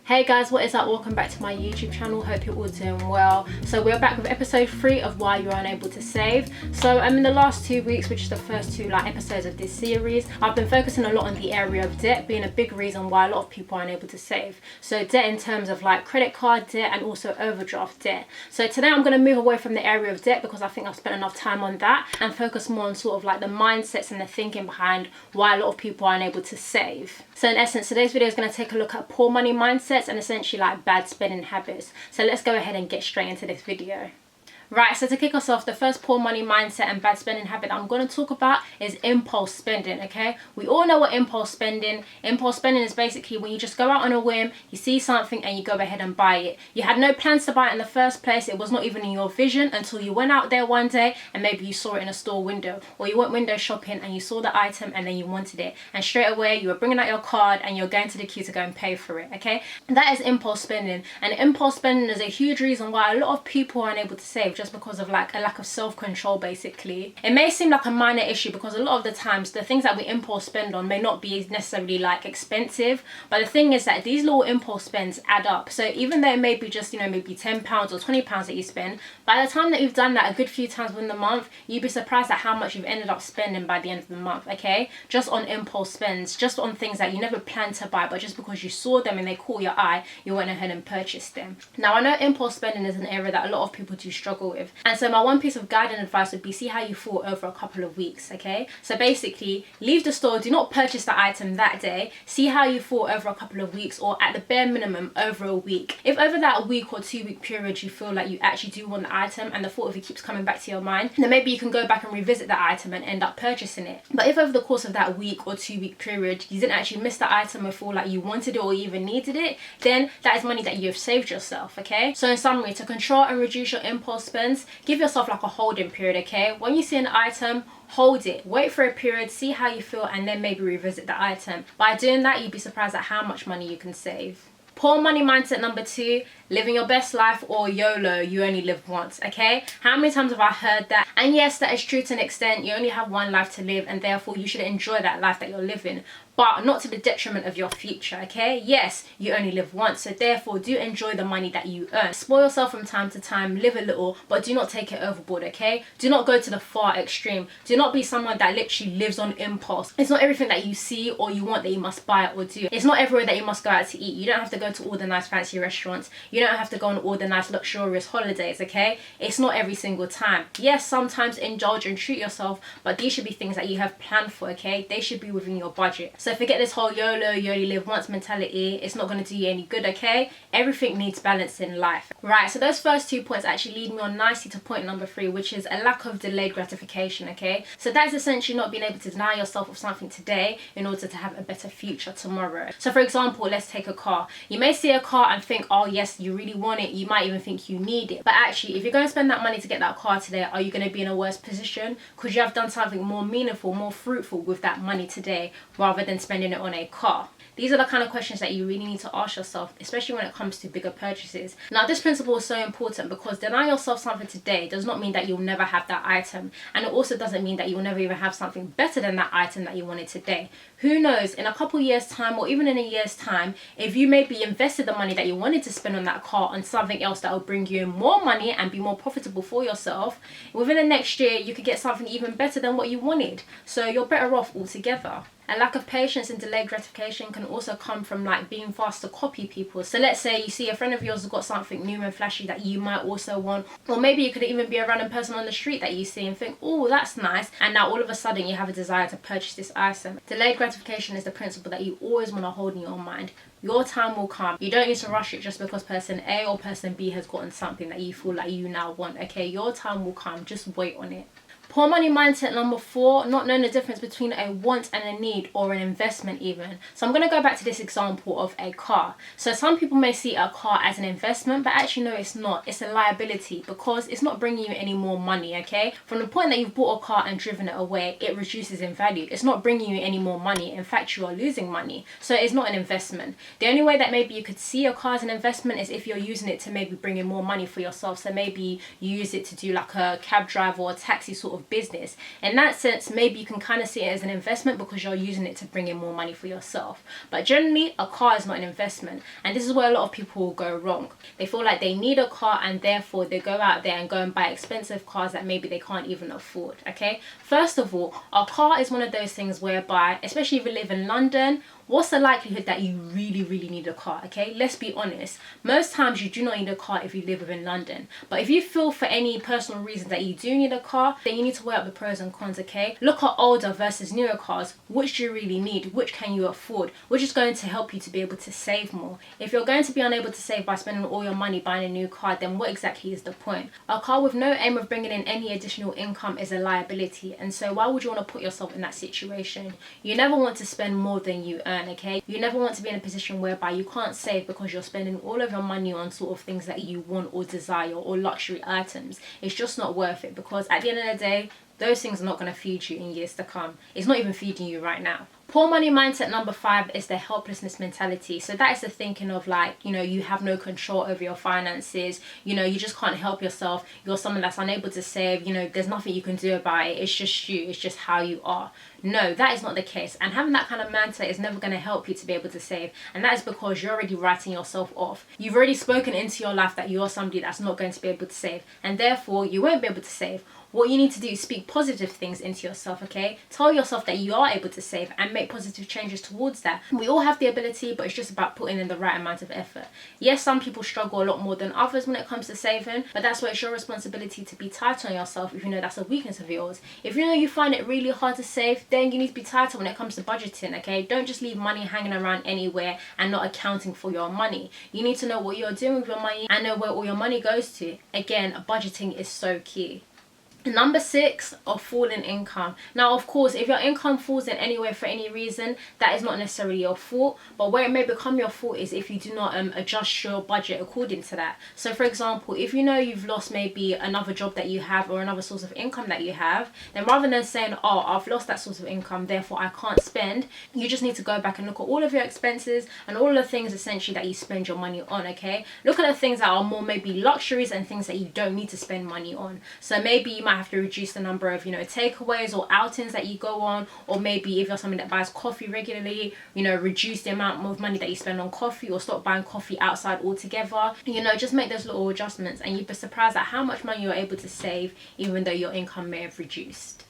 Hey guys, what is up? Welcome back to my YouTube channel. Hope you're all doing well. So we're back with episode 3 of Why You're Unable to Save. So in the last 2 weeks, which is the first two episodes of this series, I've been focusing a lot on the area of debt being a big reason why a lot of people are unable to save. So debt in terms of like credit card debt and also overdraft debt. So today I'm going to move away from the area of debt because I think I've spent enough time on that and focus more on sort of like the mindsets and the thinking behind why a lot of people are unable to save. So in essence, today's video is going to take a look at poor money mindsets and essentially like bad spending habits. So let's go ahead and get straight into this video. Right, so to kick us off, the first poor money mindset and bad spending habit I'm going to talk about is impulse spending, okay? We all know what impulse spending is basically when you just go out on a whim, you see something and you go ahead and buy it. You had no plans to buy it in the first place, it was not even in your vision until you went out there one day and maybe you saw it in a store window, or you went window shopping and you saw the item and then you wanted it, and straight away you were bringing out your card and you're going to the queue to go and pay for it, okay? That is impulse spending, and impulse spending is a huge reason why a lot of people are unable to save, just because of like a lack of self-control basically. It may seem like a minor issue because a lot of the times the things that we impulse spend on may not be necessarily like expensive, but the thing is that these little impulse spends add up. So even though it may be just, you know, maybe £10 or £20 that you spend, by the time that you've done that a good few times within the month, you'd be surprised at how much you've ended up spending by the end of the month, okay? Just on impulse spends, just on things that you never planned to buy, but just because you saw them and they caught your eye, you went ahead and purchased them. Now I know impulse spending is an area that a lot of people do struggle with, and so my one piece of guidance advice would be see how you feel over a couple of weeks, okay? So basically, leave the store, do not purchase the item that day, see how you feel over a couple of weeks, or at the bare minimum over a week. If over that week or 2 week period you feel like you actually do want the item and the thought of it keeps coming back to your mind, then maybe you can go back and revisit the item and end up purchasing it. But if over the course of that week or 2 week period you didn't actually miss the item or feel like you wanted it or even needed it, then that is money that you have saved yourself, okay? So in summary, to control and reduce your impulse spends, give yourself like a holding period, okay? When you see an item, hold it, wait for a period, see how you feel, and then maybe revisit the item. By doing that, you'd be surprised at how much money you can save. Poor money mindset number 2, living your best life, or YOLO, you only live once, okay? How many times have I heard that? And yes, that is true to an extent. You only have one life to live and therefore you should enjoy that life that you're living, but not to the detriment of your future, okay? Yes, you only live once, so therefore do enjoy the money that you earn. Spoil yourself from time to time, live a little, but do not take it overboard, okay? Do not go to the far extreme. Do not be someone that literally lives on impulse. It's not everything that you see or you want that you must buy or do. It's not everywhere that you must go out to eat. You don't have to go to all the nice fancy restaurants. You don't have to go on all the nice luxurious holidays, okay? It's not every single time. Yes, sometimes indulge and treat yourself, but these should be things that you have planned for, okay? They should be within your budget. So forget this whole YOLO, you only live once mentality. It's not going to do you any good, okay? Everything needs balance in life. Right, so those first 2 points actually lead me on nicely to point number 3, which is a lack of delayed gratification, okay? So that is essentially not being able to deny yourself of something today in order to have a better future tomorrow. So for example, let's take a car. You may see a car and think, oh yes, you really want it. You might even think you need it. But actually, if you're going to spend that money to get that car today, are you going to be in a worse position? Could you have done something more meaningful, more fruitful with that money today rather than spending it on a car? These are the kind of questions that you really need to ask yourself, especially when it comes to bigger purchases. Now, this principle is so important because denying yourself something today does not mean that you'll never have that item. And it also doesn't mean that you'll never even have something better than that item that you wanted today. Who knows, in a couple years time or even in a year's time, if you maybe invested the money that you wanted to spend on that car on something else that will bring you in more money and be more profitable for yourself, within the next year, you could get something even better than what you wanted. So you're better off altogether. A lack of patience and delayed gratification can also come from like being fast to copy people. So let's say you see a friend of yours has got something new and flashy that you might also want, or maybe you could even be a random person on the street that you see and think, oh, that's nice, and now all of a sudden you have a desire to purchase this item. Delayed gratification is the principle that you always want to hold in your mind. Your time will come. You don't need to rush it just because person A or person B has gotten something that you feel like you now want, okay? Your time will come, just wait on it. Poor money mindset number 4, not knowing the difference between a want and a need, or an investment even. So I'm going to go back to this example of a car. So some people may see a car as an investment, but actually no, it's not. It's a liability because it's not bringing you any more money, okay? From the point that you've bought a car and driven it away, it reduces in value. It's not bringing you any more money. In fact, you are losing money. So it's not an investment. The only way that maybe you could see a car as an investment is if you're using it to maybe bring in more money for yourself. So maybe you use it to do like a cab drive or a taxi sort of of business. In that sense, maybe you can kind of see it as an investment because you're using it to bring in more money for yourself. But generally, a car is not an investment. And this is where a lot of people will go wrong. They feel like they need a car and therefore they go out there and go and buy expensive cars that maybe they can't even afford, okay? First of all, a car is one of those things whereby, especially if you live in London, what's the likelihood that you really need a car, okay? Let's be honest. Most times you do not need a car if you live within London. But if you feel for any personal reason that you do need a car, then you need to weigh up the pros and cons, okay? Look at older versus newer cars. Which do you really need? Which can you afford? Which is going to help you to be able to save more? If you're going to be unable to save by spending all your money buying a new car, then what exactly is the point? A car with no aim of bringing in any additional income is a liability. And so why would you want to put yourself in that situation? You never want to spend more than you earn, okay? You never want to be in a position whereby you can't save because you're spending all of your money on sort of things that you want or desire or luxury items. It's just not worth it, because at the end of the day, those things are not going to feed you in years to come. It's not even feeding you right now. Poor money mindset number 5 is the helplessness mentality. So that is the thinking of like, you know, you have no control over your finances. You know, you just can't help yourself. You're someone that's unable to save. You know, there's nothing you can do about it. It's just you. It's just how you are. No, that is not the case. And having that kind of mindset is never going to help you to be able to save. And that is because you're already writing yourself off. You've already spoken into your life that you're somebody that's not going to be able to save. And therefore, you won't be able to save. What you need to do is speak positive things into yourself, okay? Tell yourself that you are able to save and make positive changes towards that. We all have the ability, but it's just about putting in the right amount of effort. Yes, some people struggle a lot more than others when it comes to saving, but that's where it's your responsibility to be tight on yourself if you know that's a weakness of yours. If you know you find it really hard to save, then you need to be tighter when it comes to budgeting, okay? Don't just leave money hanging around anywhere and not accounting for your money. You need to know what you're doing with your money and know where all your money goes to. Again, budgeting is so key. Number 6, a fall in income. Now, of course, if your income falls in anywhere for any reason, that is not necessarily your fault. But where it may become your fault is if you do not adjust your budget according to that. So, for example, if you know you've lost maybe another job that you have or another source of income that you have, then rather than saying, oh, I've lost that source of income, therefore I can't spend, you just need to go back and look at all of your expenses and all of the things essentially that you spend your money on, okay? Look at the things that are more maybe luxuries and things that you don't need to spend money on. So maybe you might have to reduce the number of, you know, takeaways or outings that you go on, or maybe if you're someone that buys coffee regularly, you know, reduce the amount of money that you spend on coffee or stop buying coffee outside altogether. You know, just make those little adjustments and you'd be surprised at how much money you're able to save even though your income may have reduced.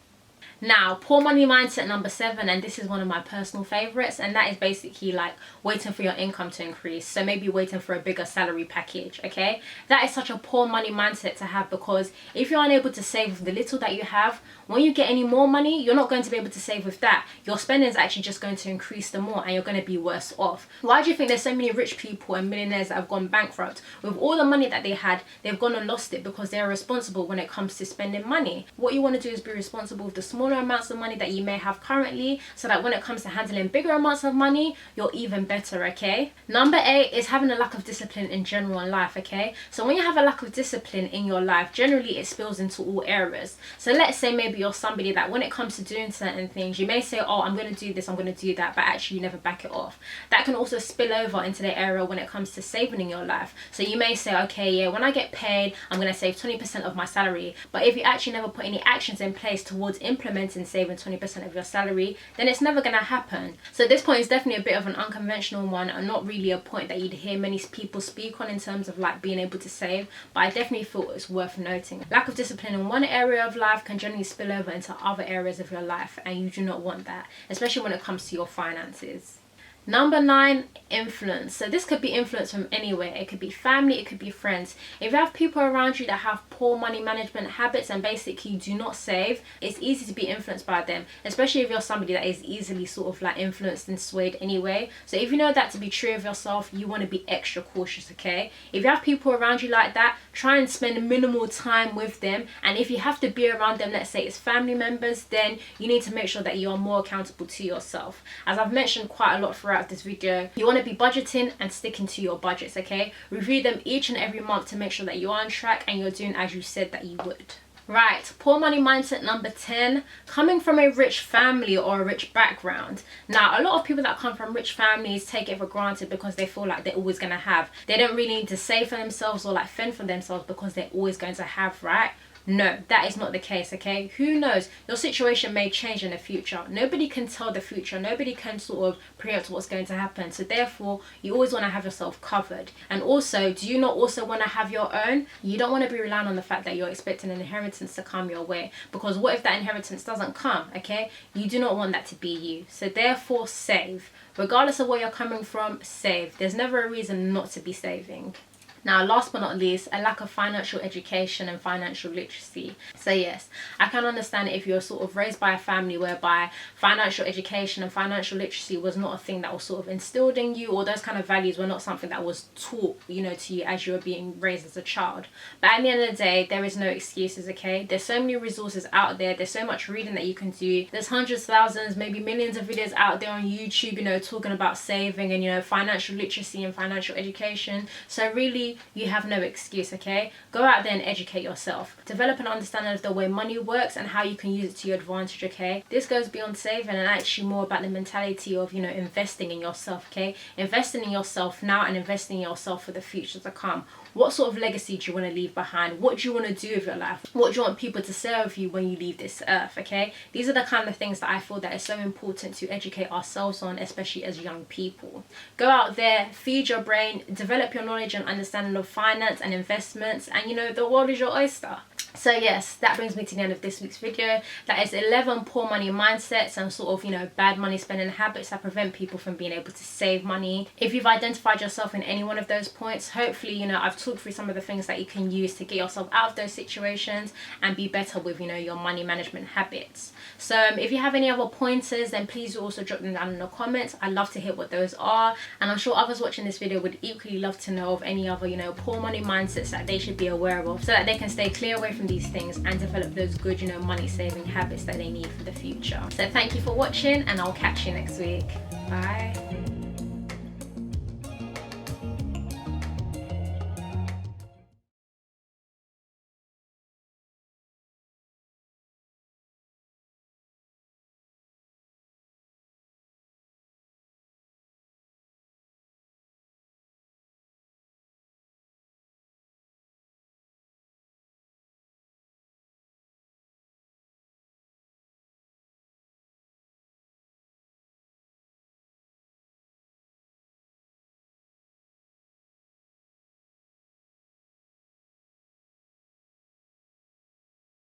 Now, poor money mindset number 7, and this is one of my personal favorites, and that is basically like waiting for your income to increase. So maybe waiting for a bigger salary package, okay? That is such a poor money mindset to have, because if you're unable to save with the little that you have, when you get any more money, you're not going to be able to save with that. Your spending is actually just going to increase the more and you're going to be worse off. Why do you think there's so many rich people and millionaires that have gone bankrupt? With all the money that they had, they've gone and lost it because they're responsible when it comes to spending money. What you want to do is be responsible with the smaller amounts of money that you may have currently, so that when it comes to handling bigger amounts of money, you're even better, okay? Number 8 is having a lack of discipline in general in life, okay? So when you have a lack of discipline in your life, generally it spills into all areas. So let's say maybe you're somebody that when it comes to doing certain things, you may say, oh, I'm going to do this, I'm going to do that, but actually you never back it off. That can also spill over into the area when it comes to saving in your life. So you may say, okay, yeah, when I get paid, I'm going to save 20% of my salary. But if you actually never put any actions in place towards implementing saving 20% of your salary, then it's never going to happen. So this point is definitely a bit of an unconventional one and not really a point that you'd hear many people speak on in terms of like being able to save, but I definitely thought it's worth noting. Lack of discipline in one area of life can generally spill over into other areas of your life, and you do not want that, especially when it comes to your finances. Number 9, influence. So this could be influence from anywhere. It could be family, it could be friends. If you have people around you that have poor money management habits and basically do not save, it's easy to be influenced by them, especially if you're somebody that is easily sort of like influenced and swayed anyway. So if you know that to be true of yourself, you want to be extra cautious, okay? If you have people around you like that, try and spend minimal time with them, and if you have to be around them, let's say it's family members, then you need to make sure that you are more accountable to yourself. As I've mentioned quite a lot throughout this video, you want to be budgeting and sticking to your budgets, okay? Review them each and every month to make sure that you are on track and you're doing as you said that you would. Right, poor money mindset number 10, coming from a rich family or a rich background. Now, a lot of people that come from rich families take it for granted because they feel like they're always going to have. They don't really need to save for themselves or like fend for themselves because they're always going to have, right? No, that is not the case, okay? Who knows? Your situation may change in the future. Nobody can tell the future. Nobody can sort of preempt what's going to happen. So therefore, you always want to have yourself covered. And also, do you not also want to have your own? You don't want to be relying on the fact that you're expecting an inheritance to come your way. Because what if that inheritance doesn't come, okay? You do not want that to be you. So therefore, save. Regardless of where you're coming from, save. There's never a reason not to be saving. Now, last but not least, a lack of financial education and financial literacy. So yes, I can understand if you're sort of raised by a family whereby financial education and financial literacy was not a thing that was sort of instilled in you, or those kind of values were not something that was taught, you know, to you as you were being raised as a child. But at the end of the day, there is no excuses, okay? There's so many resources out there. There's so much reading that you can do. There's hundreds, thousands, maybe millions of videos out there on YouTube, you know, talking about saving and, you know, financial literacy and financial education. So really, you have no excuse, okay? Go out there and educate yourself. Develop an understanding of the way money works and how you can use it to your advantage, okay? This goes beyond saving and actually more about the mentality of, you know, investing in yourself, okay? Investing in yourself now and investing in yourself for the future to come. What sort of legacy do you want to leave behind? What do you want to do with your life? What do you want people to say of you when you leave this earth, okay? These are the kind of things that I feel that is so important to educate ourselves on, especially as young people. Go out there, feed your brain, develop your knowledge and understanding of finance and investments, and you know, the world is your oyster. So yes, that brings me to the end of this week's video. That is 11 poor money mindsets and sort of, you know, bad money spending habits that prevent people from being able to save money. If you've identified yourself in any one of those points, hopefully, you know, I've talked through some of the things that you can use to get yourself out of those situations and be better with, you know, your money management habits. So if you have any other pointers, then please also drop them down in the comments. I'd love to hear what those are, and I'm sure others watching this video would equally love to know of any other, you know, poor money mindsets that they should be aware of so that they can stay clear away from these things and develop those good, you know, money saving habits that they need for the future. So thank you for watching, and I'll catch you next week. Bye.